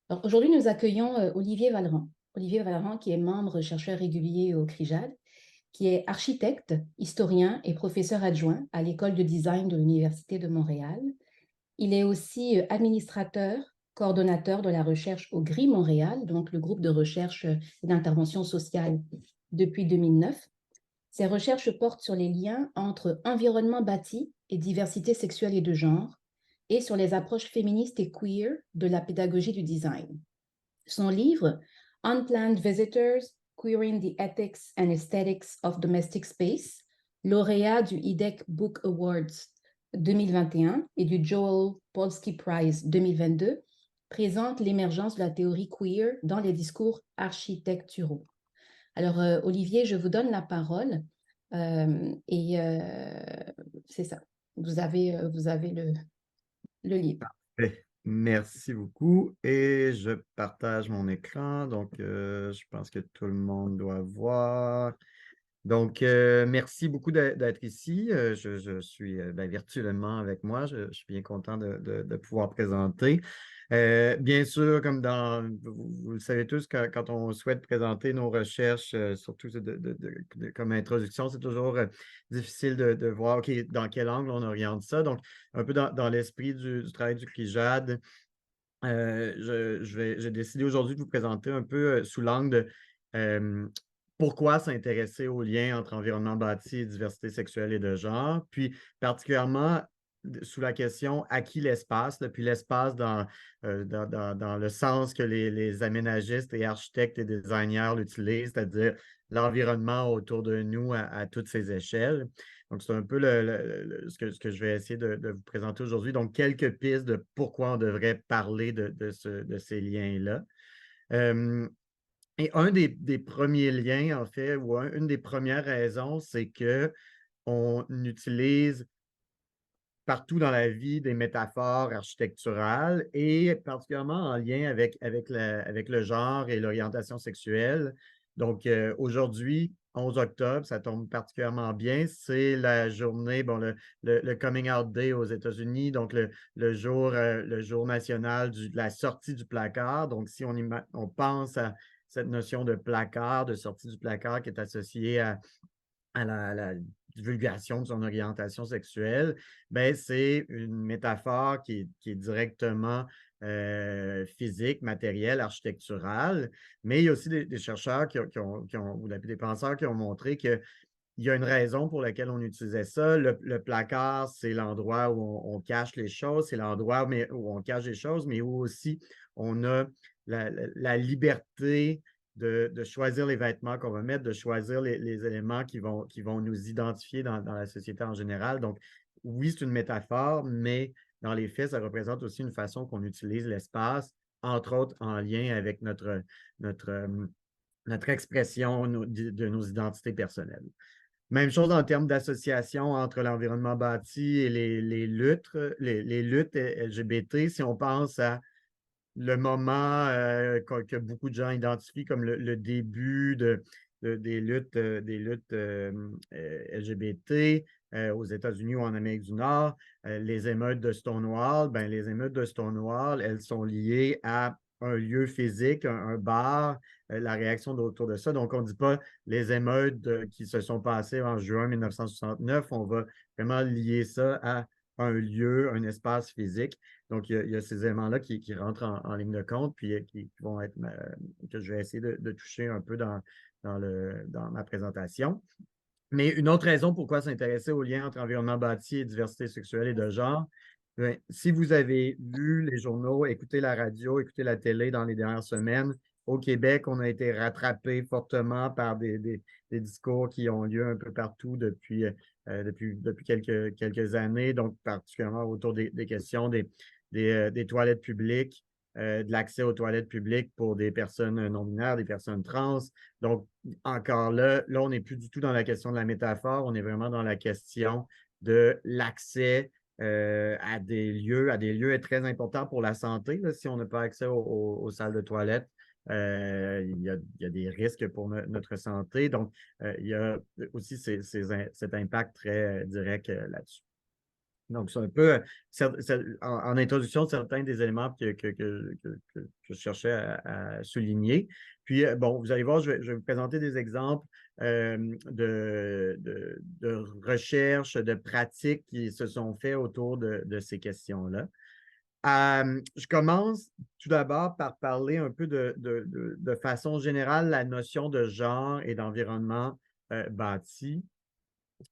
Alors, aujourd'hui, nous accueillons Olivier Vallerand. Olivier Vallerand, qui est membre chercheur régulier au CRIJAD, qui est architecte, historien et professeur adjoint à l'École de design de l'Université de Montréal. Il est aussi administrateur, coordonnateur de la recherche au GRI Montréal, donc le groupe de recherche et d'intervention sociale depuis 2009. Ses recherches portent sur les liens entre environnement bâti et diversité sexuelle et de genre, et sur les approches féministes et queer de la pédagogie du design. Son livre Unplanned Visitors, Queering the Ethics and Aesthetics of Domestic Space, lauréat du IDEC Book Awards 2021 et du Joel Polsky Prize 2022, présente l'émergence de la théorie queer dans les discours architecturaux. Alors, Olivier, je vous donne la parole et c'est ça. Vous avez le livre. Merci beaucoup et je partage mon écran. Donc, je pense que tout le monde doit voir. Donc, merci beaucoup d'être ici. Je suis virtuellement avec moi. Je suis bien content de pouvoir présenter. Bien sûr, comme vous le savez tous, quand on souhaite présenter nos recherches, surtout comme introduction, c'est toujours difficile de voir dans quel angle on oriente ça. Donc, un peu dans l'esprit du travail du CRIJAD, j'ai décidé aujourd'hui de vous présenter un peu sous l'angle de euh, pourquoi s'intéresser aux liens entre environnement bâti et diversité sexuelle et de genre, puis particulièrement sous la question à qui l'espace, puis l'espace dans le sens que les aménagistes et architectes et designers l'utilisent, c'est-à-dire l'environnement autour de nous à toutes ces échelles. Donc, c'est un peu ce que je vais essayer de vous présenter aujourd'hui. Donc, quelques pistes de pourquoi on devrait parler de ces liens-là. Euh, et un des premiers liens, en fait, ou une des premières raisons, c'est qu'on utilise partout dans la vie des métaphores architecturales et particulièrement en lien avec le genre et l'orientation sexuelle. Donc, aujourd'hui, 11 octobre, ça tombe particulièrement bien. C'est la journée, le Coming Out Day aux États-Unis, donc le jour national de la sortie du placard. Donc, si on pense à cette notion de placard, de sortie du placard qui est associée à la divulgation de son orientation sexuelle, ben, c'est une métaphore qui est directement physique, matérielle, architecturale, mais il y a aussi des chercheurs ou des penseurs qui ont montré qu'il y a une raison pour laquelle on utilisait ça. Le placard, c'est l'endroit où on cache les choses, c'est l'endroit où on cache les choses, mais où aussi on a la liberté de choisir les vêtements qu'on va mettre, de choisir les éléments qui vont nous identifier dans la société en général. Donc, oui, c'est une métaphore, mais dans les faits, ça représente aussi une façon qu'on utilise l'espace, entre autres en lien avec notre, euh, notre expression de nos identités personnelles. Même chose en termes d'association entre l'environnement bâti et les luttes LGBT. Si on pense à le moment que beaucoup de gens identifient comme le début des luttes LGBT aux États-Unis ou en Amérique du Nord, les émeutes de Stonewall, ben, les émeutes de Stonewall, elles sont liées à un lieu physique, un bar, la réaction autour de ça. Donc, on ne dit pas les émeutes qui se sont passées en juin 1969, on va vraiment lier ça à un lieu, un espace physique. Donc, il y a ces éléments-là qui rentrent en ligne de compte, puis qui vont être que je vais essayer de toucher un peu dans ma présentation. Mais une autre raison pourquoi s'intéresser aux liens entre environnement bâti et diversité sexuelle et de genre, bien, si vous avez vu les journaux, écouté la radio, écouté la télé dans les dernières semaines, au Québec, on a été rattrapé fortement par des discours qui ont lieu un peu partout depuis quelques années, donc particulièrement autour des questions des toilettes publiques, de l'accès aux toilettes publiques pour des personnes non-binaires, des personnes trans. Donc, encore là, on n'est plus du tout dans la question de la métaphore, on est vraiment dans la question de l'accès à des lieux très importants pour la santé. Là, si on n'a pas accès aux salles de toilette, il y a des risques pour notre santé. Donc, il y a aussi cet impact très direct là-dessus. Donc, c'est un peu en introduction de certains des éléments que je cherchais à souligner. Puis, bon, vous allez voir, je vais vous présenter des exemples de recherches, de pratiques qui se sont faits autour de ces questions-là. Je commence tout d'abord par parler un peu de façon générale la notion de genre et d'environnement bâti.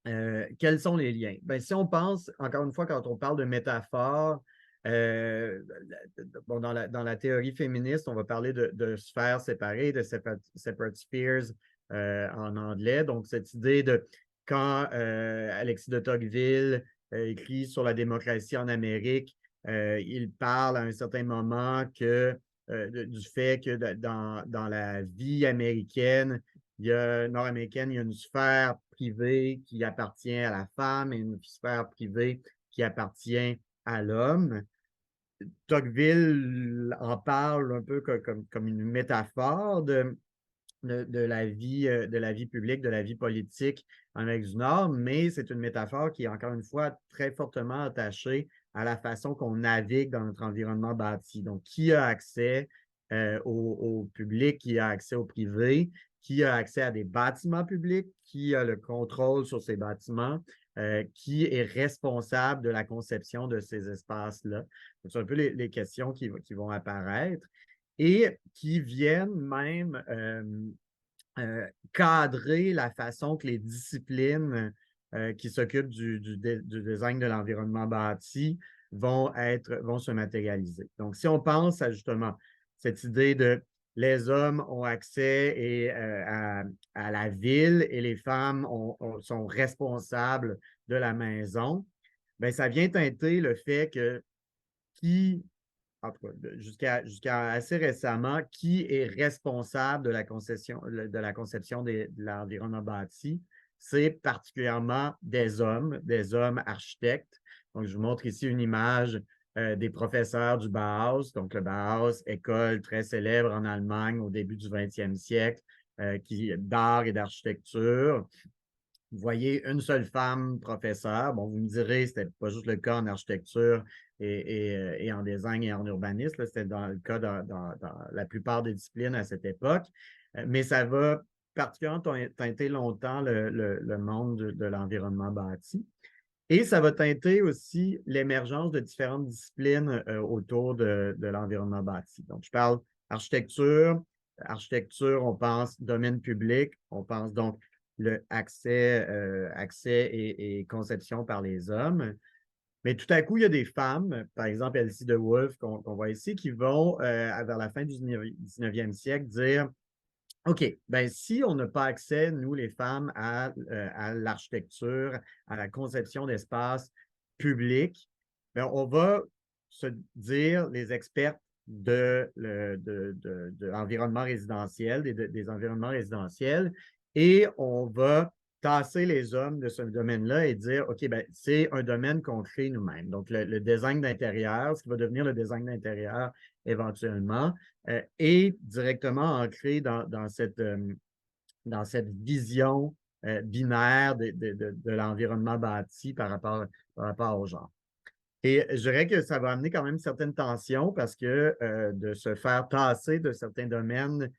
Quels sont les liens? Ben, si on pense, encore une fois, quand on parle de métaphore, bon, dans la théorie féministe, on va parler de sphères séparées, de separate spheres en anglais. Donc, cette idée de quand Alexis de Tocqueville écrit sur la démocratie en Amérique, il parle à un certain moment du fait que dans la vie américaine, nord-américaine, il y a une sphère privée qui appartient à la femme et une sphère privée qui appartient à l'homme. Tocqueville en parle un peu comme une métaphore de la vie publique, de la vie politique en Amérique du Nord, mais c'est une métaphore qui est encore une fois très fortement attachée à la façon qu'on navigue dans notre environnement bâti. Donc, qui a accès au public, qui a accès au privé, qui a accès à des bâtiments publics, qui a le contrôle sur ces bâtiments, qui est responsable de la conception de ces espaces-là. C'est un peu les questions qui vont apparaître et qui viennent même cadrer la façon que les disciplines qui s'occupent du design de l'environnement bâti vont se matérialiser. Donc, si on pense à justement cette idée de les hommes ont accès à la ville et les femmes sont responsables de la maison, bien, ça vient teinter le fait que qui en tout cas, jusqu'à assez récemment, qui est responsable de la conception de l'environnement bâti? C'est particulièrement des hommes architectes. Donc, je vous montre ici une image des professeurs du Bauhaus. Donc, le Bauhaus, école très célèbre en Allemagne au début du 20e siècle, d'art et d'architecture. Vous voyez une seule femme professeure. Bon, vous me direz, ce n'était pas juste le cas en architecture et en design et en urbanisme. C'était dans le cas dans la plupart des disciplines à cette époque. Mais ça va particulièrement teinter longtemps le monde de l'environnement bâti. Et ça va teinter aussi l'émergence de différentes disciplines autour de l'environnement bâti. Donc, je parle architecture. Architecture, on pense domaine public. On pense donc le accès et conception par les hommes. Mais tout à coup, il y a des femmes, par exemple Elsie de Wolfe qu'on voit ici, qui vont, vers la fin du 19e siècle, dire OK, ben si on n'a pas accès, nous, les femmes, à l'architecture, à la conception d'espaces publics, ben on va se dire, les experts de l'environnement résidentiel, des environnements résidentiels, et on va tasser les hommes de ce domaine-là et dire, OK, ben c'est un domaine qu'on crée nous-mêmes. Donc, le design d'intérieur, ce qui va devenir le design d'intérieur éventuellement, est directement ancré dans cette vision binaire de l'environnement bâti par rapport au genre. Et je dirais que ça va amener quand même certaines tensions parce que de se faire tasser de certains domaines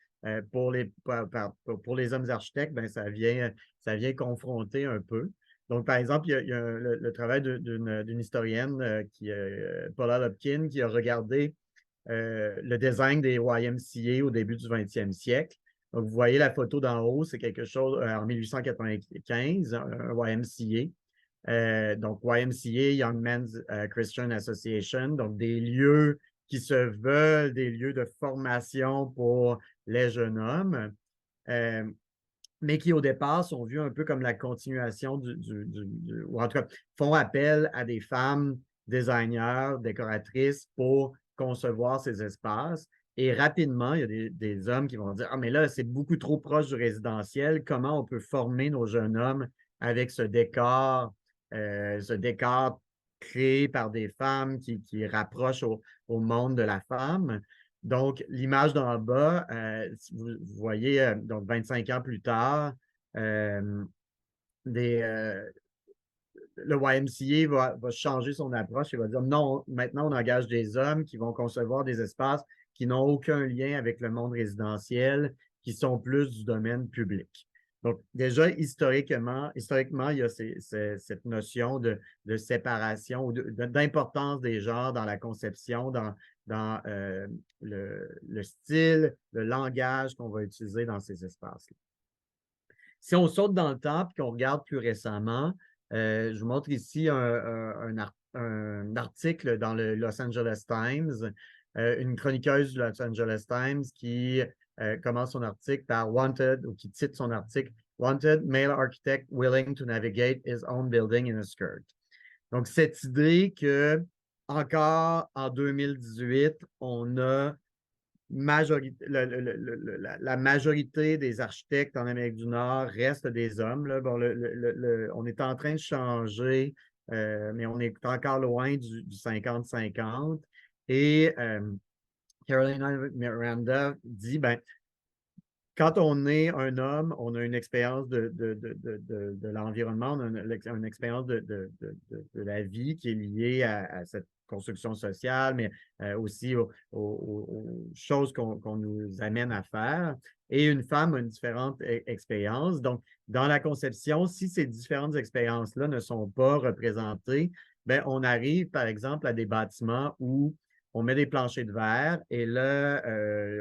pour les hommes architectes, ben, ça vient confronter un peu. Donc, par exemple, il y a le travail d'une historienne, Paula Lopkin, qui a regardé le design des YMCA au début du 20e siècle. Donc, vous voyez la photo d'en haut, c'est quelque chose en 1895, un YMCA. Donc, YMCA, Young Men's Christian Association, donc des lieux qui se veulent des lieux de formation pour les jeunes hommes, mais qui au départ sont vus un peu comme la continuation ou en tout cas font appel à des femmes designers, décoratrices pour concevoir ces espaces. Et rapidement, il y a des hommes qui vont dire, ah, mais là, c'est beaucoup trop proche du résidentiel. Comment on peut former nos jeunes hommes avec ce décor créé par des femmes qui rapprochent au monde de la femme? Donc, l'image d'en bas, vous voyez, donc 25 ans plus tard, des, le YMCA va changer son approche et va dire non, maintenant on engage des hommes qui vont concevoir des espaces qui n'ont aucun lien avec le monde résidentiel, qui sont plus du domaine public. Donc, déjà, historiquement, il y a cette notion de séparation ou d'importance des genres dans la conception, dans le style, le langage qu'on va utiliser dans ces espaces-là. Si on saute dans le temps et qu'on regarde plus récemment, je vous montre ici un article dans le Los Angeles Times, une chroniqueuse du Los Angeles Times qui commence son article par Wanted, ou qui titre son article Wanted Male Architect Willing to Navigate His Own Building in a Skirt. Donc, cette idée que encore en 2018, on a la majorité des architectes en Amérique du Nord restent des hommes. Là. Bon, on est en train de changer, mais on est encore loin du 50-50. Et Carolina Miranda dit, ben, quand on est un homme, on a une expérience de l'environnement, on a une expérience de la vie qui est liée à cette construction sociale, mais aussi aux choses qu'on nous amène à faire. Et une femme a une différente expérience. Donc, dans la conception, si ces différentes expériences-là ne sont pas représentées, bien, on arrive, par exemple, à des bâtiments où on met des planchers de verre et là,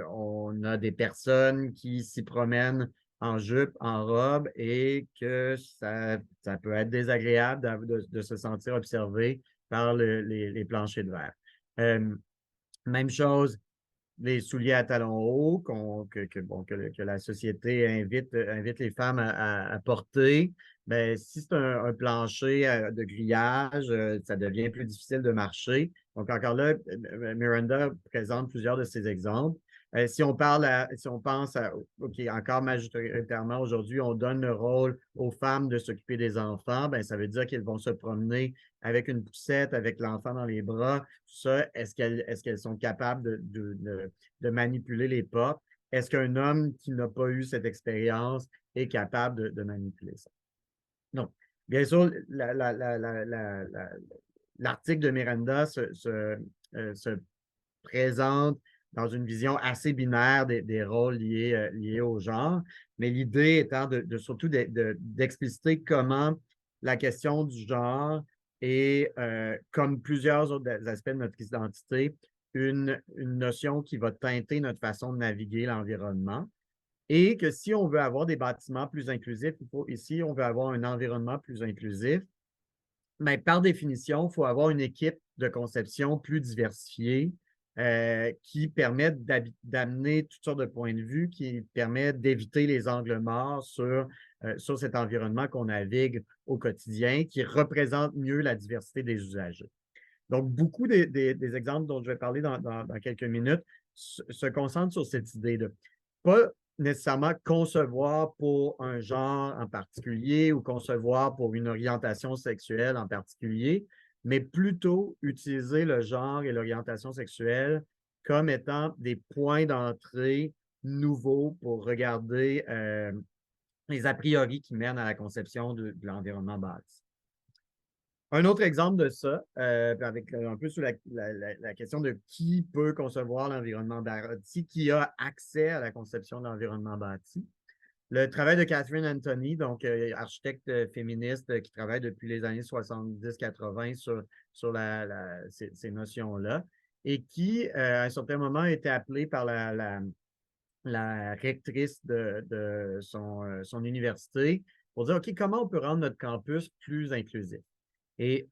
on a des personnes qui s'y promènent en jupe, en robe et que ça peut être désagréable de se sentir observé par les planchers de verre. Même chose, les souliers à talons hauts que la société invite les femmes à porter. Bien, si c'est un plancher de grillage, ça devient plus difficile de marcher. Donc, encore là, Miranda présente plusieurs de ces exemples. Si on pense à, OK, encore majoritairement aujourd'hui, on donne le rôle aux femmes de s'occuper des enfants, bien, ça veut dire qu'elles vont se promener avec une poussette, avec l'enfant dans les bras, tout ça. Est-ce qu'elles sont capables de manipuler les portes? Est-ce qu'un homme qui n'a pas eu cette expérience est capable de manipuler ça? Donc, bien sûr, l'article de Miranda se présente dans une vision assez binaire des rôles liés au genre, mais l'idée étant surtout d'expliciter comment la question du genre est, comme plusieurs autres aspects de notre identité, une notion qui va teinter notre façon de naviguer l'environnement. Et que si on veut avoir des bâtiments plus inclusifs, ici, on veut avoir un environnement plus inclusif, mais par définition, il faut avoir une équipe de conception plus diversifiée qui permet d'amener toutes sortes de points de vue, qui permet d'éviter les angles morts sur cet environnement qu'on navigue au quotidien, qui représente mieux la diversité des usagers. Donc, beaucoup des exemples dont je vais parler dans quelques minutes se concentrent sur cette idée de pas nécessairement concevoir pour un genre en particulier ou concevoir pour une orientation sexuelle en particulier, mais plutôt utiliser le genre et l'orientation sexuelle comme étant des points d'entrée nouveaux pour regarder les a priori qui mènent à la conception de l'environnement bâti. Un autre exemple de ça, avec un peu sur la question de qui peut concevoir l'environnement bâti, qui a accès à la conception de l'environnement bâti. Le travail de Catherine Anthony, donc architecte féministe qui travaille depuis les années 70-80 sur ces notions-là, et qui, à un certain moment, a été appelée par la rectrice de son université pour dire, OK, comment on peut rendre notre campus plus inclusif? Et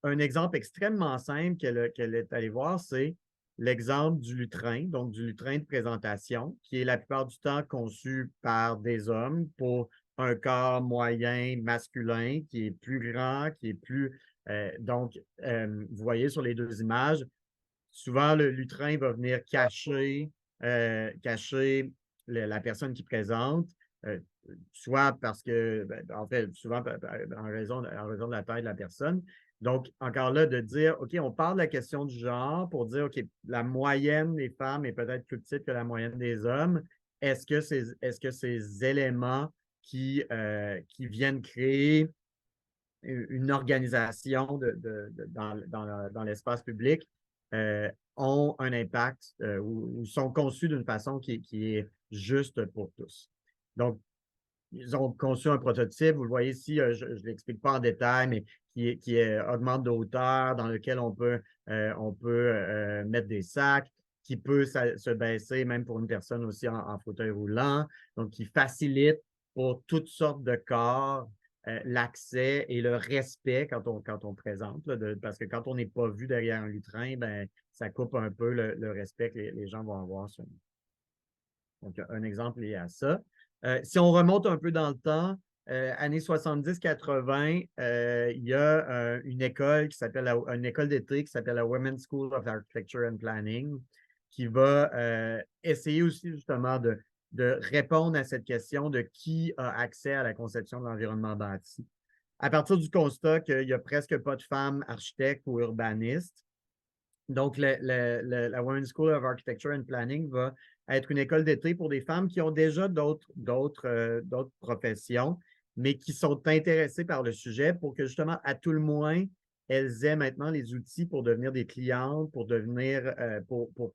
un exemple extrêmement simple qu'elle est allée voir, c'est l'exemple du lutrin, donc du lutrin de présentation, qui est la plupart du temps conçu par des hommes pour un corps moyen masculin qui est plus grand, qui est plus... vous voyez sur les deux images, souvent le lutrin va venir cacher la personne qui présente, soit parce que, en fait, souvent en raison de la taille de la personne. Donc, encore là, de dire, OK, on parle de la question du genre pour dire, OK, la moyenne des femmes est peut-être plus petite que la moyenne des hommes. Est-ce que ces éléments qui viennent créer une organisation dans l'espace public ont un impact ou sont conçus d'une façon qui est juste pour tous. Donc, ils ont conçu un prototype, vous le voyez ici, je ne l'explique pas en détail, mais augmente de hauteur, dans lequel on peut mettre des sacs, qui peut se baisser même pour une personne aussi en fauteuil roulant, donc qui facilite pour toutes sortes de corps l'accès et le respect quand on présente, là, parce que quand on n'est pas vu derrière un lutrin, ben, ça coupe un peu le respect que les gens vont avoir sur nous. Donc, un exemple lié à ça. Si on remonte un peu dans le temps, années 70-80, il y a une école une école d'été qui s'appelle la Women's School of Architecture and Planning, qui va essayer aussi justement de répondre à cette question de qui a accès à la conception de l'environnement bâti. À partir du constat qu'il n'y a presque pas de femmes architectes ou urbanistes, donc, la Women's School of Architecture and Planning va être une école d'été pour des femmes qui ont déjà d'autres professions, mais qui sont intéressées par le sujet pour que justement, à tout le moins, elles aient maintenant les outils pour devenir des clientes, pour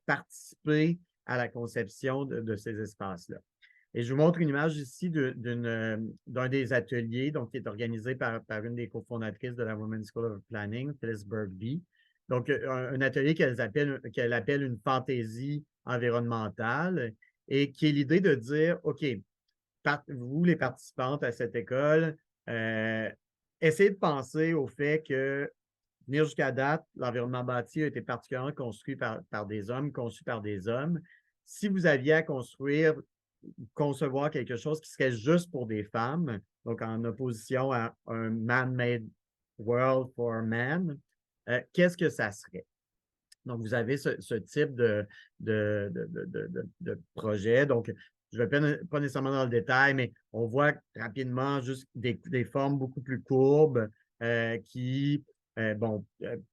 participer à la conception de ces espaces-là. Et je vous montre une image ici d'un des ateliers donc, qui est organisé par une des cofondatrices de la Women's School of Planning, Phyllis Bergby. Donc, un atelier qu'elle appelle une fantaisie environnementale et qui est l'idée de dire, OK, vous les participantes à cette école, essayez de penser au fait que venir jusqu'à date, l'environnement bâti a été particulièrement construit par des hommes, conçu par des hommes. Si vous aviez à concevoir quelque chose qui serait juste pour des femmes, donc en opposition à un man-made world for men, qu'est-ce que ça serait? Donc, vous avez ce type de projet. Donc, je ne vais pas nécessairement dans le détail, mais on voit rapidement juste des formes beaucoup plus courbes qui, on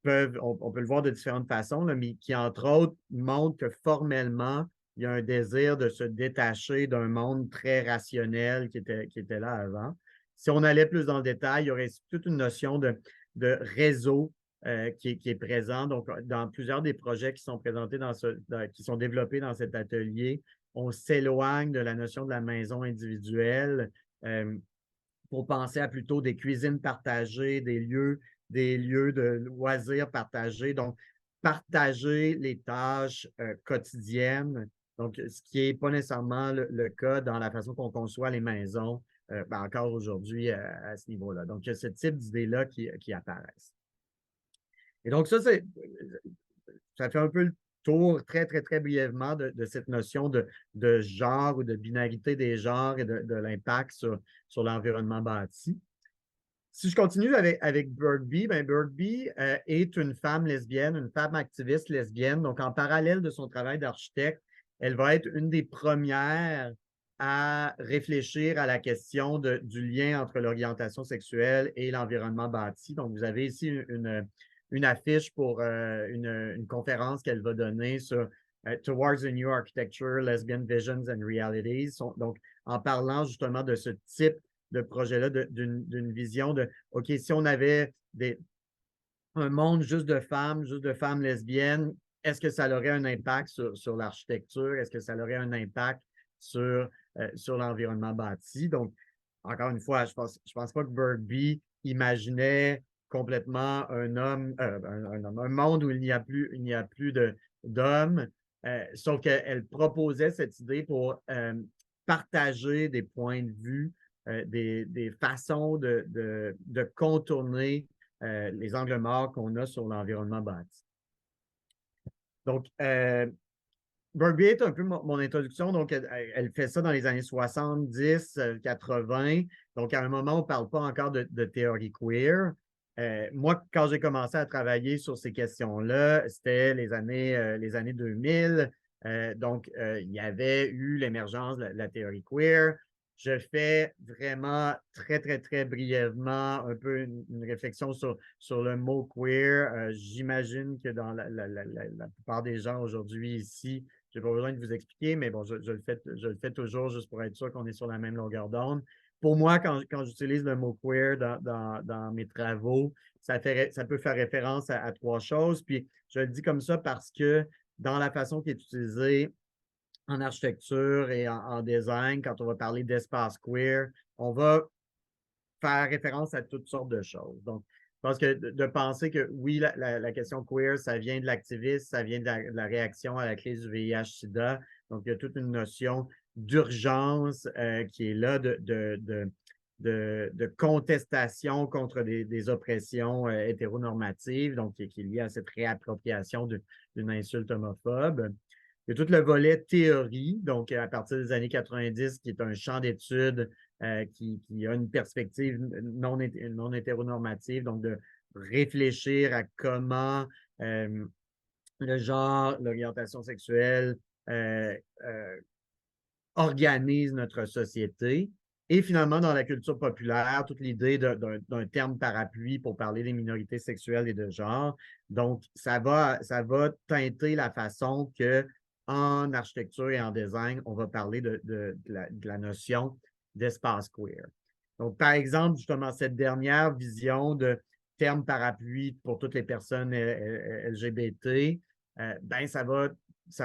peut le voir de différentes façons, là, mais qui, entre autres, montrent que formellement, il y a un désir de se détacher d'un monde très rationnel qui était là avant. Si on allait plus dans le détail, il y aurait toute une notion de réseau qui est présent. Donc, dans plusieurs des projets qui sont présentés qui sont développés dans cet atelier, on s'éloigne de la notion de la maison individuelle pour penser à plutôt des cuisines partagées, des lieux de loisirs partagés. Donc, partager les tâches quotidiennes. Donc, ce qui n'est pas nécessairement le cas dans la façon qu'on conçoit les maisons encore aujourd'hui à ce niveau-là. Donc, il y a ce type d'idées-là qui apparaissent. Et donc, ça fait un peu le tour très, très, très brièvement de cette notion de genre ou de binarité des genres et de l'impact sur l'environnement bâti. Si je continue avec Bergby, Bergby est une femme lesbienne, une femme activiste lesbienne. Donc, en parallèle de son travail d'architecte, elle va être une des premières à réfléchir à la question du lien entre l'orientation sexuelle et l'environnement bâti. Donc, vous avez ici une affiche pour une conférence qu'elle va donner sur Towards a New Architecture, Lesbian Visions and Realities. Donc, en parlant justement de ce type de projet-là, d'une vision de, OK, si on avait un monde juste de femmes lesbiennes, est-ce que ça aurait un impact sur l'architecture? Est-ce que ça aurait un impact sur l'environnement bâti? Donc, encore une fois, je pense pas que Bergby imaginait complètement un monde où il n'y a plus d'hommes, sauf qu'elle proposait cette idée pour partager des points de vue, des façons de contourner les angles morts qu'on a sur l'environnement bâti. Donc, Bergby est un peu mon introduction. Donc, elle fait ça dans les années 70, 80. Donc, à un moment, on ne parle pas encore de théorie queer. Moi, quand j'ai commencé à travailler sur ces questions-là, c'était les années 2000. Donc, il y avait eu l'émergence de la théorie queer. Je fais vraiment très, très, très brièvement un peu une réflexion sur le mot queer. J'imagine que dans la plupart des gens aujourd'hui ici, je n'ai pas besoin de vous expliquer, mais bon, je le fais toujours juste pour être sûr qu'on est sur la même longueur d'onde. pour moi, quand j'utilise le mot queer dans mes travaux, ça peut faire référence à trois choses. Puis je le dis comme ça parce que dans la façon qui est utilisée en architecture et en design, quand on va parler d'espace queer, on va faire référence à toutes sortes de choses. Donc, je pense que de penser que oui, la question queer, ça vient de l'activisme, ça vient de la réaction à la crise du VIH-Sida. Donc, il y a toute une notion d'urgence qui est là de contestation contre des oppressions hétéronormatives, donc qui est liée à cette réappropriation d'une insulte homophobe. Il y a tout le volet théorie, donc à partir des années 90, qui est un champ d'études qui a une perspective non hétéronormative, donc de réfléchir à comment le genre, l'orientation sexuelle euh, euh, organise notre société. Et finalement, dans la culture populaire, toute l'idée d'un terme parapluie pour parler des minorités sexuelles et de genre. Donc, ça va teinter la façon que en architecture et en design, on va parler de la notion d'espace queer. Donc, par exemple, justement, cette dernière vision de terme parapluie pour toutes les personnes LGBT, ben, ça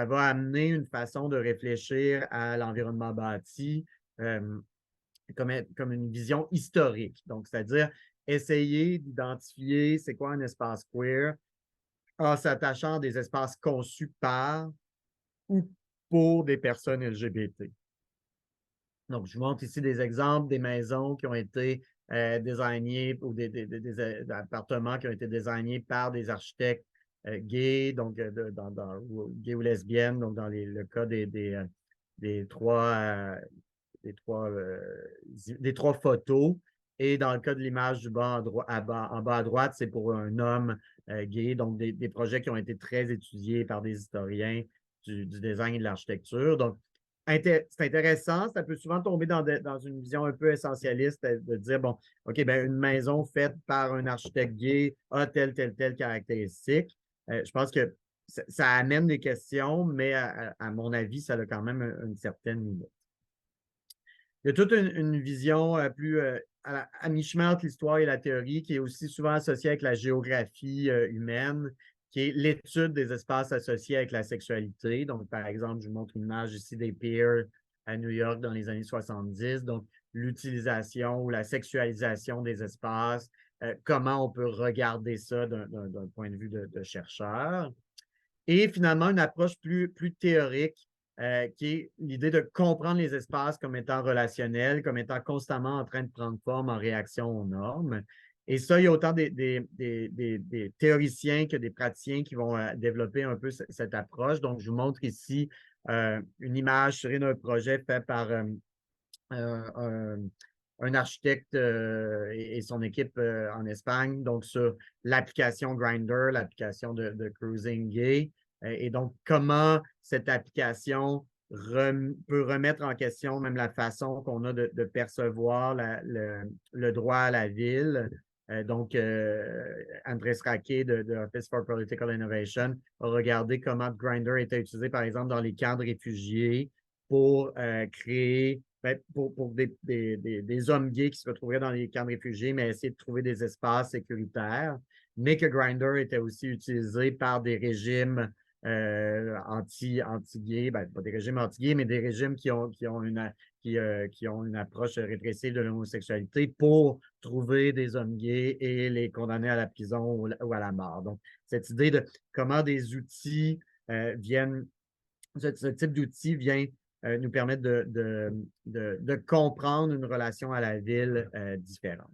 va amener une façon de réfléchir à l'environnement bâti euh, comme une vision historique. Donc, c'est-à-dire essayer d'identifier c'est quoi un espace queer en s'attachant à des espaces conçus par ou pour des personnes LGBT. Donc, je vous montre ici des exemples des maisons qui ont été désignées ou des appartements qui ont été désignés par des architectes gays, donc gays ou lesbiennes, donc dans le cas des trois, des trois photos. Et dans le cas de l'image du bas en bas à droite, c'est pour un homme gay, donc des projets qui ont été très étudiés par des historiens du design et de l'architecture. Donc, c'est intéressant, ça peut souvent tomber dans une vision un peu essentialiste de dire, bon, OK, ben, une maison faite par un architecte gay a telle caractéristique. Je pense que ça amène des questions, mais à mon avis, ça a quand même une certaine limite. Il y a toute une vision plus à mi-chemin entre l'histoire et la théorie qui est aussi souvent associée avec la géographie humaine, qui est l'étude des espaces associés avec la sexualité. Donc, par exemple, je vous montre une image ici des piers à New York dans les années 70. Donc, l'utilisation ou la sexualisation des espaces, comment on peut regarder ça d'un point de vue de chercheur. Et finalement, une approche plus théorique qui est l'idée de comprendre les espaces comme étant relationnels, comme étant constamment en train de prendre forme en réaction aux normes. Et ça, il y a autant des théoriciens que des praticiens qui vont développer un peu cette approche. Donc, je vous montre ici une image tirée d'un projet fait par un architecte et son équipe en Espagne, donc sur l'application Grindr, l'application de Cruising Gay. Et donc, comment cette application peut remettre en question même la façon qu'on a de percevoir le droit à la ville. Donc, Andrés Raquet de Office for Political Innovation a regardé comment Grindr était utilisé, par exemple, dans les camps de réfugiés pour créer pour des hommes gays qui se retrouveraient dans les camps de réfugiés, mais essayer de trouver des espaces sécuritaires, mais que Grindr était aussi utilisé par des régimes anti-gays, pas des régimes anti-gays, mais des régimes qui ont une approche répressive de l'homosexualité pour trouver des hommes gays et les condamner à la prison ou à la mort. Donc, cette idée de comment des outils viennent, ce type d'outils vient nous permettre de comprendre une relation à la ville différente.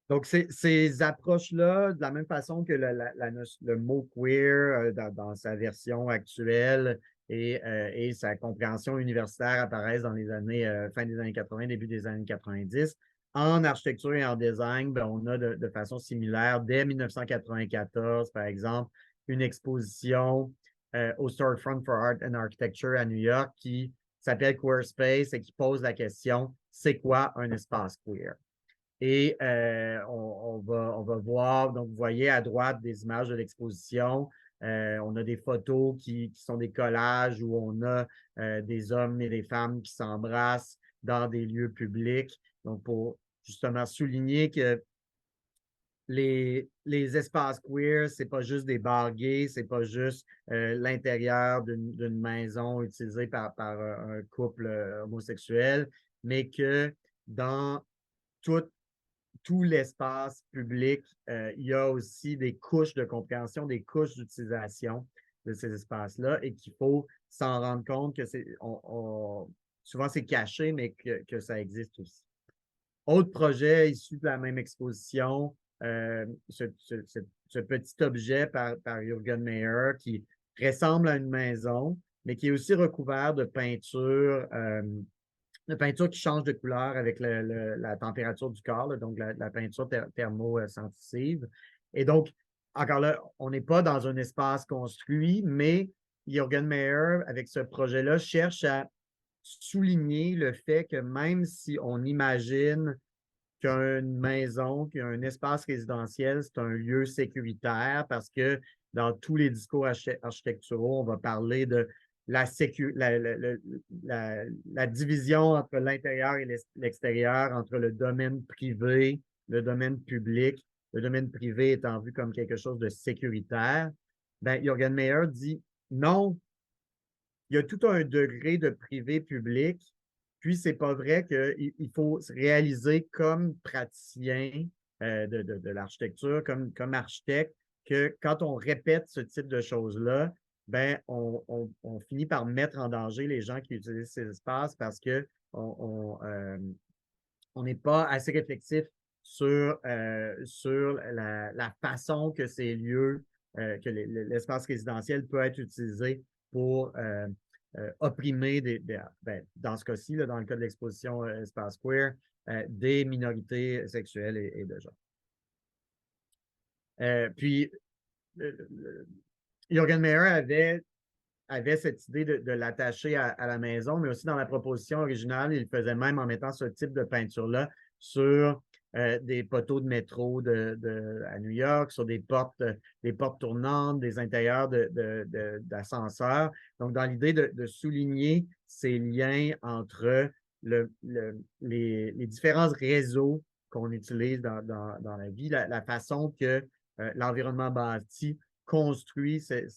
Donc, ces approches-là, de la même façon que le mot queer dans sa version actuelle et sa compréhension universitaire apparaissent dans les années, fin des années 80, début des années 90, en architecture et en design, ben, on a de façon similaire, dès 1994, par exemple, une exposition au Storefront for Art and Architecture à New York qui s'appelle Queer Space et qui pose la question, c'est quoi un espace queer? Et on va voir, donc vous voyez à droite des images de l'exposition. On a des photos qui sont des collages où on a des hommes et des femmes qui s'embrassent dans des lieux publics. Donc, pour justement souligner que les espaces queer, c'est pas juste des bars gays, c'est pas juste l'intérieur d'une maison utilisée par un couple homosexuel, mais que dans tout, tout l'espace public, il y a aussi des couches de compréhension, des couches d'utilisation de ces espaces-là et qu'il faut s'en rendre compte que souvent c'est caché, mais que ça existe aussi. Autre projet issu de la même exposition, ce petit objet par Jürgen Mayer qui ressemble à une maison, mais qui est aussi recouvert de peinture qui change de couleur avec la température du corps, là, donc la peinture thermosensitive. Et donc, encore là, on n'est pas dans un espace construit, mais Jürgen Mayer, avec ce projet-là, cherche à souligner le fait que même si on imagine qu'une maison, qu'un espace résidentiel, c'est un lieu sécuritaire parce que dans tous les discours architecturaux, on va parler de la division entre l'intérieur et l'extérieur, entre le domaine privé, le domaine public, le domaine privé étant vu comme quelque chose de sécuritaire. Ben, Jürgen Mayer dit non, il y a tout un degré de privé-public. Puis, c'est pas vrai qu'il faut se réaliser comme praticien de l'architecture, comme architecte, que quand on répète ce type de choses-là, ben, on finit par mettre en danger les gens qui utilisent ces espaces parce que on n'est pas assez réflexif sur la façon que ces lieux, que l'espace résidentiel peut être utilisé pour opprimer, ben, dans ce cas-ci, dans le cas de l'exposition Espace Queer, des minorités sexuelles et de genre. Puis, Jürgen Mayer avait cette idée de l'attacher à la maison, mais aussi dans la proposition originale, il faisait même en mettant ce type de peinture-là sur des poteaux de métro à New York, sur des portes tournantes, des intérieurs d'ascenseurs. Donc, dans l'idée de souligner ces liens entre les différents réseaux qu'on utilise dans la vie, la façon que l'environnement bâti construit ces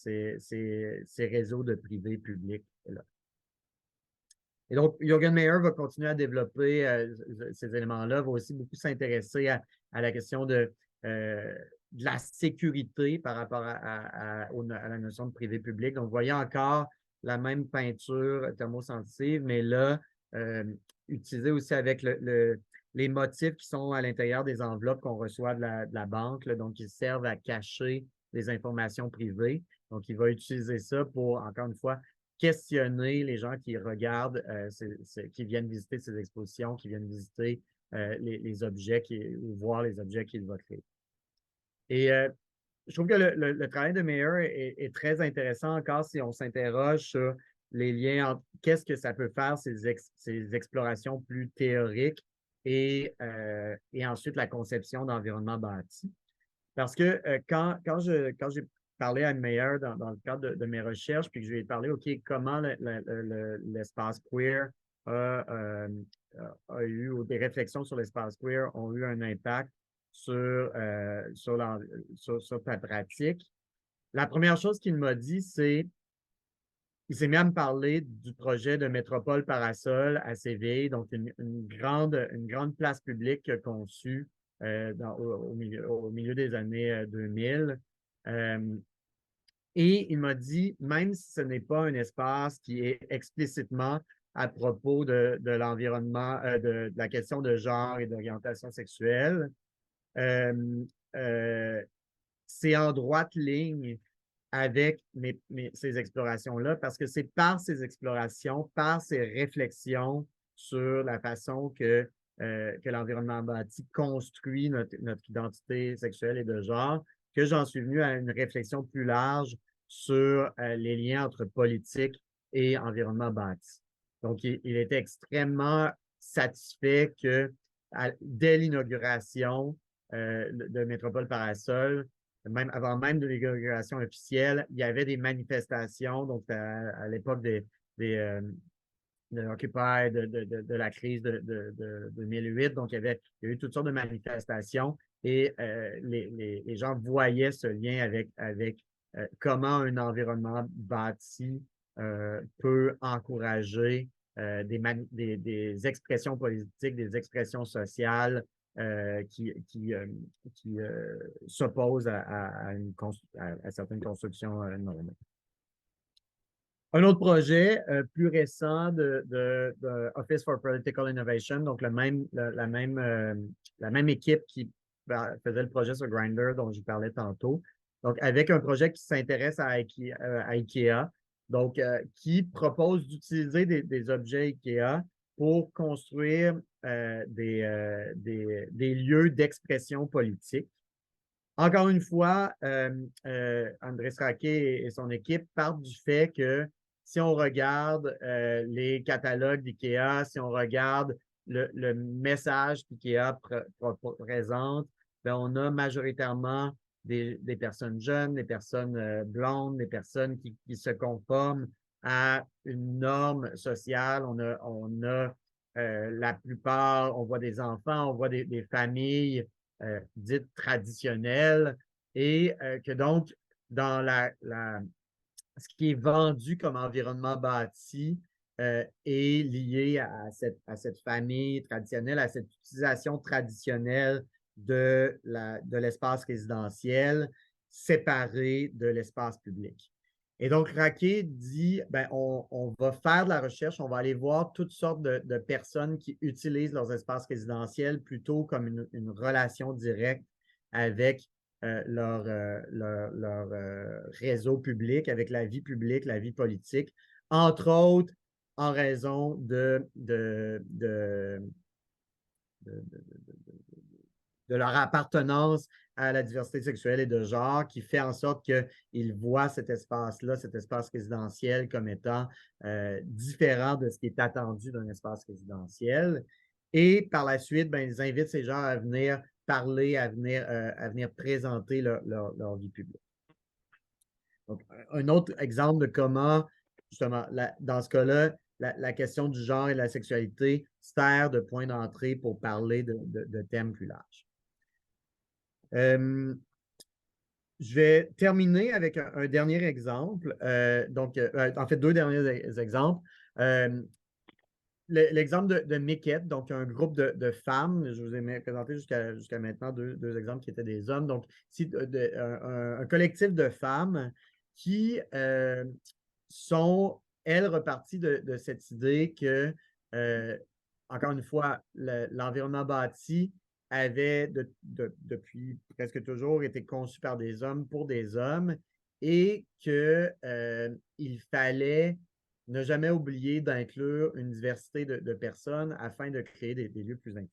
réseaux de privé-public. Et donc, Jürgen Mayer va continuer à développer ces éléments-là, va aussi beaucoup s'intéresser à la question de la sécurité par rapport à la notion de privé-public. Donc, vous voyez encore la même peinture thermosensitive, mais là, utilisée aussi avec les motifs qui sont à l'intérieur des enveloppes qu'on reçoit de la banque, là, donc ils servent à cacher des informations privées. Donc, il va utiliser ça pour, encore une fois, questionner les gens qui regardent, qui viennent visiter ces expositions, qui viennent visiter les objets ou voir les objets qu'il va créer. Et je trouve que le travail de Mayer est très intéressant encore si on s'interroge sur les liens entre qu'est-ce que ça peut faire, ces explorations plus théoriques et ensuite la conception d'environnement bâti. Parce que quand j'ai parlé à Meyer dans le cadre de mes recherches, puis que je lui ai parlé, OK, comment l'espace queer a eu, ou des réflexions sur l'espace queer ont eu un impact sur ta pratique. La première chose qu'il m'a dit, c'est il s'est mis à me parler du projet de Métropole Parasol à Séville, donc une grande place publique conçue au milieu des années 2000. Et il m'a dit, même si ce n'est pas un espace qui est explicitement à propos de l'environnement, de la question de genre et d'orientation sexuelle, c'est en droite ligne avec ces explorations-là, parce que c'est par ces explorations, par ces réflexions sur la façon que l'environnement bâti construit notre identité sexuelle et de genre, que j'en suis venu à une réflexion plus large sur les liens entre politique et environnement bâti. Donc, il était extrêmement satisfait que dès l'inauguration de Métropole Parasol, même avant même de l'inauguration officielle, il y avait des manifestations, donc à l'époque des Occupy, de la crise de 2008. Donc, il y a eu toutes sortes de manifestations et les gens voyaient ce lien avec comment un environnement bâti peut encourager des expressions politiques, des expressions sociales qui s'opposent à certaines constructions normées. Un autre projet plus récent de Office for Political Innovation, donc la même équipe qui faisait le projet sur Grindr dont je parlais tantôt. Donc, avec un projet qui s'intéresse à IKEA, donc qui propose d'utiliser des objets IKEA pour construire des lieux d'expression politique. Encore une fois, Andrés Raquet et son équipe partent du fait que si on regarde les catalogues d'IKEA, si on regarde le message qu'IKEA présente, ben, on a majoritairement des personnes jeunes, des personnes blondes, des personnes qui se conforment à une norme sociale. On a la plupart, on voit des enfants, on voit des familles dites traditionnelles et que donc, dans ce qui est vendu comme environnement bâti est lié à cette famille traditionnelle, à cette utilisation traditionnelle de l'espace résidentiel séparé de l'espace public. Et donc, Raquet dit, ben, on va faire de la recherche, on va aller voir toutes sortes de personnes qui utilisent leurs espaces résidentiels plutôt comme une relation directe avec leur réseau public, avec la vie publique, la vie politique, entre autres en raison de leur appartenance à la diversité sexuelle et de genre, qui fait en sorte qu'ils voient cet espace-là, cet espace résidentiel, comme étant différent de ce qui est attendu d'un espace résidentiel. Et par la suite, ben, ils invitent ces gens à venir parler, à venir présenter leur vie publique. Donc, un autre exemple de comment, justement, dans ce cas-là, la question du genre et de la sexualité sert de point d'entrée pour parler de thèmes plus larges. Je vais terminer avec un dernier exemple. En fait, deux derniers exemples. L'exemple de Miquette, donc un groupe de femmes. Je vous ai présenté jusqu'à maintenant deux exemples qui étaient des hommes. Donc, un collectif de femmes qui sont, elles, reparties de cette idée que, encore une fois, l'environnement bâti avait depuis presque toujours été conçu par des hommes pour des hommes et qu'il fallait ne jamais oublier d'inclure une diversité personnes afin de créer des lieux plus inclusifs.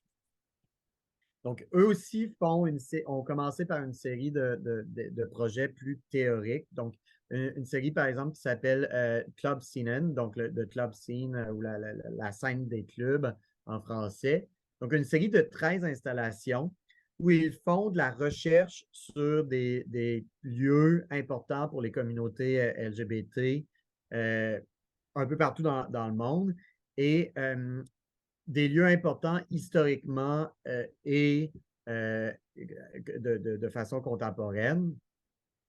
Donc, eux aussi ont commencé par une série de projets plus théoriques. Donc, une série, par exemple, qui s'appelle Club Scenen, donc le club scene ou la scène des clubs en français. Donc, une série de 13 installations où ils font de la recherche sur des lieux importants pour les communautés LGBT un peu partout dans le monde et des lieux importants historiquement et de façon contemporaine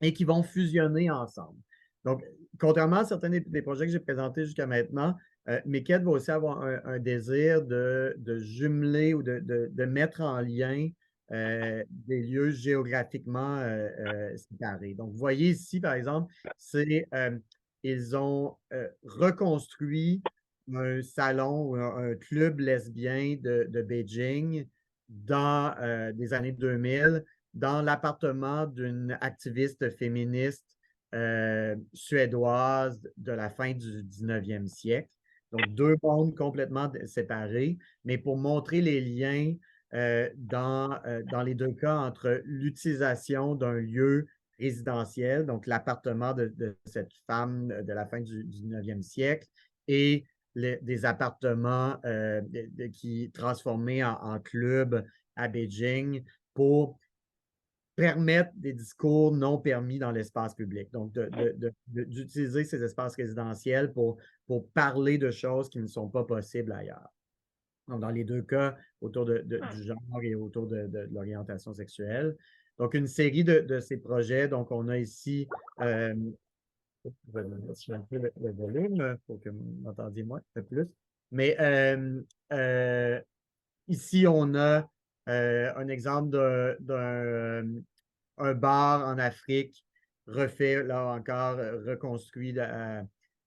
et qui vont fusionner ensemble. Donc, contrairement à certains des projets que j'ai présentés jusqu'à maintenant, Miquette va aussi avoir un désir de jumeler ou de mettre en lien des lieux géographiquement séparés. Donc, vous voyez ici, par exemple, ils ont reconstruit un salon ou un club lesbien de Beijing dans des années 2000 dans l'appartement d'une activiste féministe suédoise de la fin du 19e siècle. Donc, deux mondes complètement séparés, mais pour montrer les liens dans les deux cas entre l'utilisation d'un lieu résidentiel, donc l'appartement de cette femme de la fin du 19e siècle, et des appartements qui transformés en clubs à Beijing pour permettre des discours non permis dans l'espace public. Donc, d'utiliser ces espaces résidentiels pour parler de choses qui ne sont pas possibles ailleurs. Donc, dans les deux cas, autour du genre et autour de l'orientation sexuelle. Donc, une série de ces projets. Donc, on a ici, je vais mettre un peu le volume pour que vous m'entendiez moins, un peu plus. Mais ici, on a un exemple d'un bar en Afrique refait, là encore, reconstruit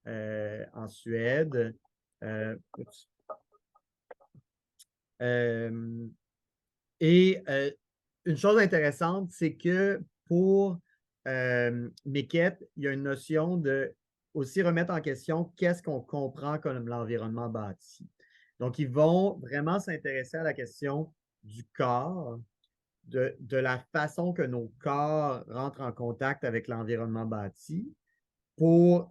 en Suède. Oups. Et une chose intéressante, c'est que pour Miquette, il y a une notion de aussi remettre en question qu'est-ce qu'on comprend comme l'environnement bâti. Donc, ils vont vraiment s'intéresser à la question du corps, de la façon que nos corps rentrent en contact avec l'environnement bâti pour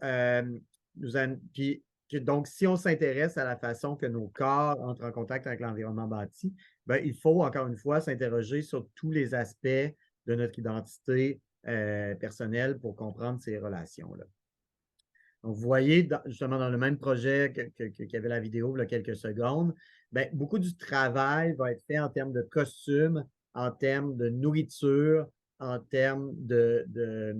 puis, donc, si on s'intéresse à la façon que nos corps entrent en contact avec l'environnement bâti, ben, il faut, encore une fois, s'interroger sur tous les aspects de notre identité personnelle pour comprendre ces relations-là. Donc, vous voyez, justement, dans le même projet qu'il y avait la vidéo il y a quelques secondes, ben, beaucoup du travail va être fait en termes de costumes, en termes de nourriture, en termes de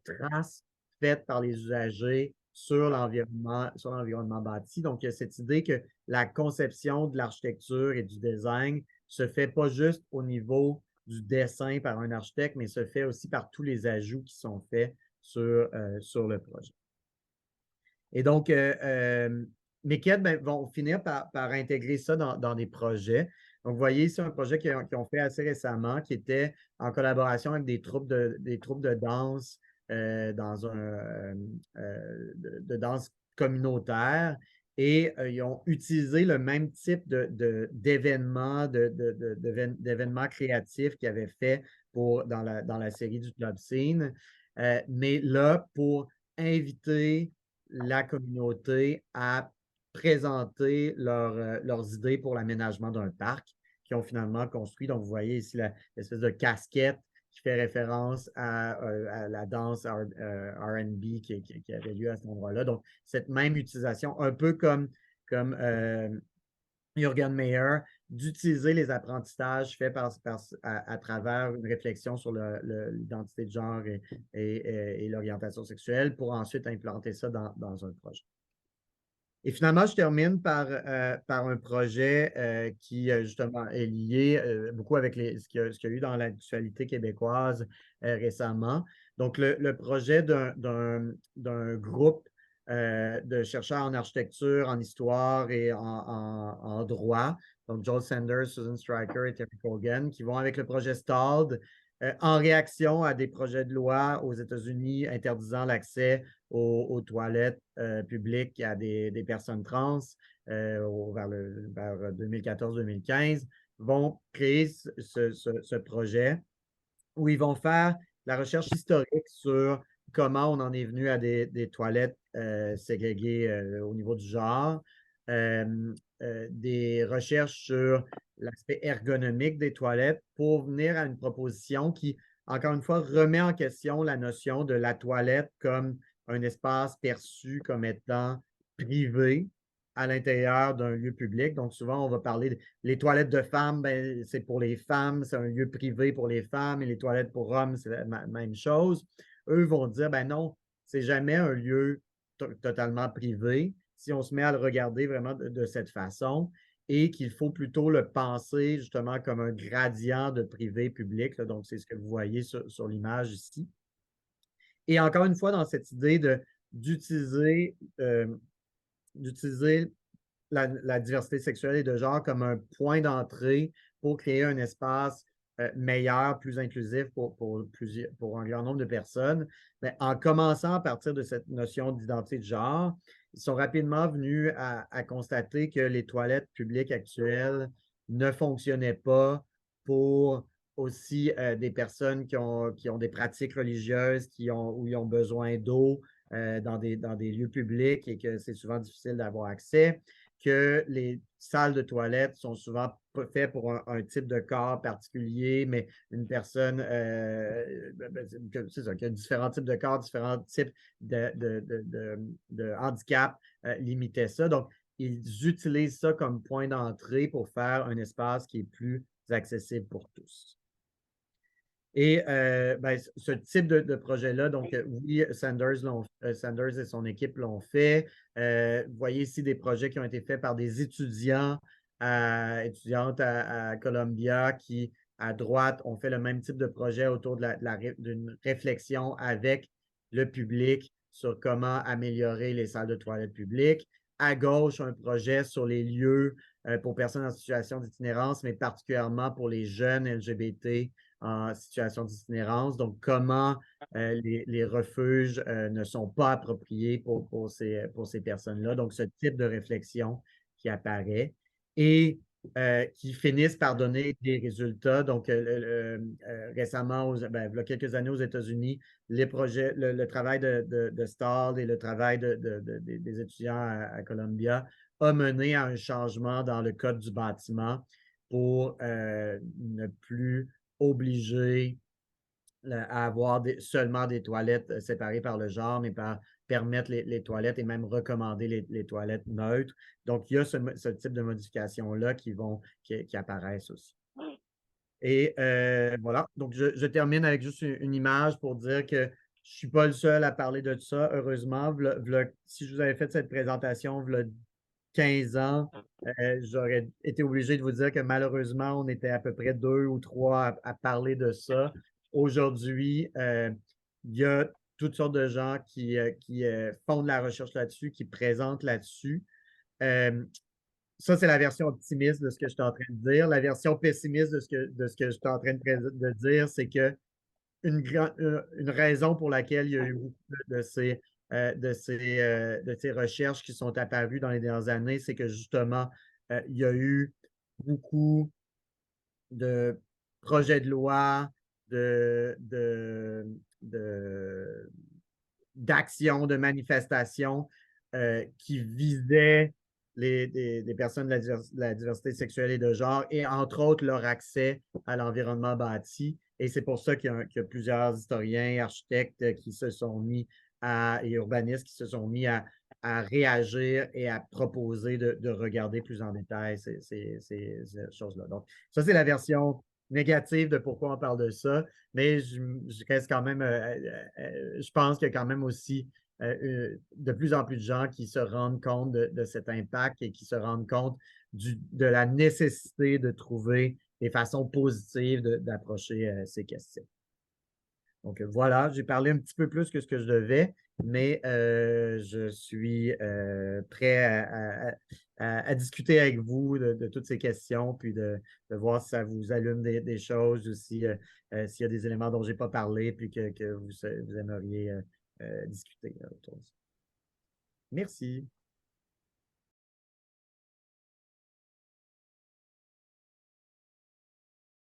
traces faites par les usagers sur l'environnement bâti. Donc, il y a cette idée que la conception de l'architecture et du design se fait pas juste au niveau du dessin par un architecte, mais se fait aussi par tous les ajouts qui sont faits sur le projet. Et donc, Miquette vont finir par intégrer ça dans des projets. Donc, vous voyez ici un projet qu'ils ont fait assez récemment qui était en collaboration avec des troupes de danse de danse communautaire. Et ils ont utilisé le même type d'événements créatifs qu'ils avaient fait dans la série du Club Scene. Mais là, pour inviter la communauté à présenter leurs idées pour l'aménagement d'un parc qu'ils ont finalement construit. Donc, vous voyez ici l'espèce de casquette qui fait référence à la danse R&B qui avait lieu à cet endroit-là. Donc, cette même utilisation, un peu comme Jürgen Meyer, d'utiliser les apprentissages faits à travers une réflexion sur l'identité de genre et l'orientation sexuelle pour ensuite implanter ça dans un projet. Et finalement, je termine par un projet qui, justement, est lié beaucoup avec ce qu'il y a eu dans l'actualité québécoise récemment. Donc, le projet d'un groupe de chercheurs en architecture, en histoire et en droit, donc Joel Sanders, Susan Stryker et Terry Cogan, qui vont avec le projet STALD en réaction à des projets de loi aux États-Unis interdisant l'accès aux toilettes publiques à des personnes trans vers 2014-2015, vont créer ce projet où ils vont faire la recherche historique sur comment on en est venu à des toilettes ségrégées au niveau du genre, des recherches sur l'aspect ergonomique des toilettes pour venir à une proposition qui, encore une fois, remet en question la notion de la toilette comme un espace perçu comme étant privé à l'intérieur d'un lieu public. Donc, souvent, on va parler les toilettes de femmes, ben, c'est pour les femmes, c'est un lieu privé pour les femmes, et les toilettes pour hommes, c'est la même chose. Eux vont dire, ben non, c'est jamais un lieu totalement privé si on se met à le regarder vraiment de cette façon et qu'il faut plutôt le penser justement comme un gradient de privé-public. Donc, c'est ce que vous voyez sur l'image ici. Et encore une fois, dans cette idée d'utiliser la diversité sexuelle et de genre comme un point d'entrée pour créer un espace meilleur, plus inclusif pour un grand nombre de personnes. Mais en commençant à partir de cette notion d'identité de genre, ils sont rapidement venus à constater que les toilettes publiques actuelles ne fonctionnaient pas pour aussi des personnes qui ont des pratiques religieuses, où ils ont besoin d'eau dans des lieux publics et que c'est souvent difficile d'avoir accès. que les salles de toilette sont souvent pas faites pour un type de corps particulier, mais une personne, c'est ça, qui a différents types de corps, différents types de handicap limitaient ça. Donc, ils utilisent ça comme point d'entrée pour faire un espace qui est plus accessible pour tous. Et ce type de projet-là, donc oui, Sanders et son équipe l'ont fait. Vous voyez ici des projets qui ont été faits par des étudiantes à Columbia qui, à droite, ont fait le même type de projet autour d'une réflexion avec le public sur comment améliorer les salles de toilettes publiques. À gauche, un projet sur les lieux pour personnes en situation d'itinérance, mais particulièrement pour les jeunes LGBT en situation d'itinérance. Donc, comment les refuges ne sont pas appropriés pour ces personnes-là. Donc, ce type de réflexion qui apparaît et qui finissent par donner des résultats. Donc, récemment, il y a quelques années aux États-Unis, le travail de Stahl et le travail des étudiants à Columbia a mené à un changement dans le code du bâtiment pour ne plus obliger à avoir seulement des toilettes séparées par le genre, mais par permettre les toilettes et même recommander les toilettes neutres. Donc, il y a ce type de modifications-là qui apparaissent aussi. Et voilà, donc je termine avec juste une image pour dire que je ne suis pas le seul à parler de ça, heureusement. Si je vous avais fait cette présentation, 15 ans, j'aurais été obligé de vous dire que malheureusement, on était à peu près 2 ou 3 à parler de ça. Aujourd'hui, il y a toutes sortes de gens qui font de la recherche là-dessus, qui présentent là-dessus. Ça, c'est la version optimiste de ce que je suis en train de dire. La version pessimiste de ce que je suis en train de dire, c'est que une raison pour laquelle il y a eu beaucoup de ces recherches qui sont apparues dans les dernières années, c'est que justement, il y a eu beaucoup de projets de loi, d'actions, de manifestations qui visaient des personnes de la diversité sexuelle et de genre, et entre autres leur accès à l'environnement bâti. Et c'est pour ça qu'il y a plusieurs historiens, architectes qui se sont mis et urbanistes qui se sont mis à réagir et à proposer de regarder plus en détail ces choses-là. Donc, ça, c'est la version négative de pourquoi on parle de ça, mais je reste quand même, je pense qu'il y a quand même aussi de plus en plus de gens qui se rendent compte de cet impact et qui se rendent compte de la nécessité de trouver des façons positives d'approcher ces questions. Donc voilà, j'ai parlé un petit peu plus que ce que je devais, mais je suis prêt à discuter avec vous de toutes ces questions, puis de voir si ça vous allume des choses ou s'il y a des éléments dont je n'ai pas parlé, puis que vous aimeriez discuter autour de ça. Merci.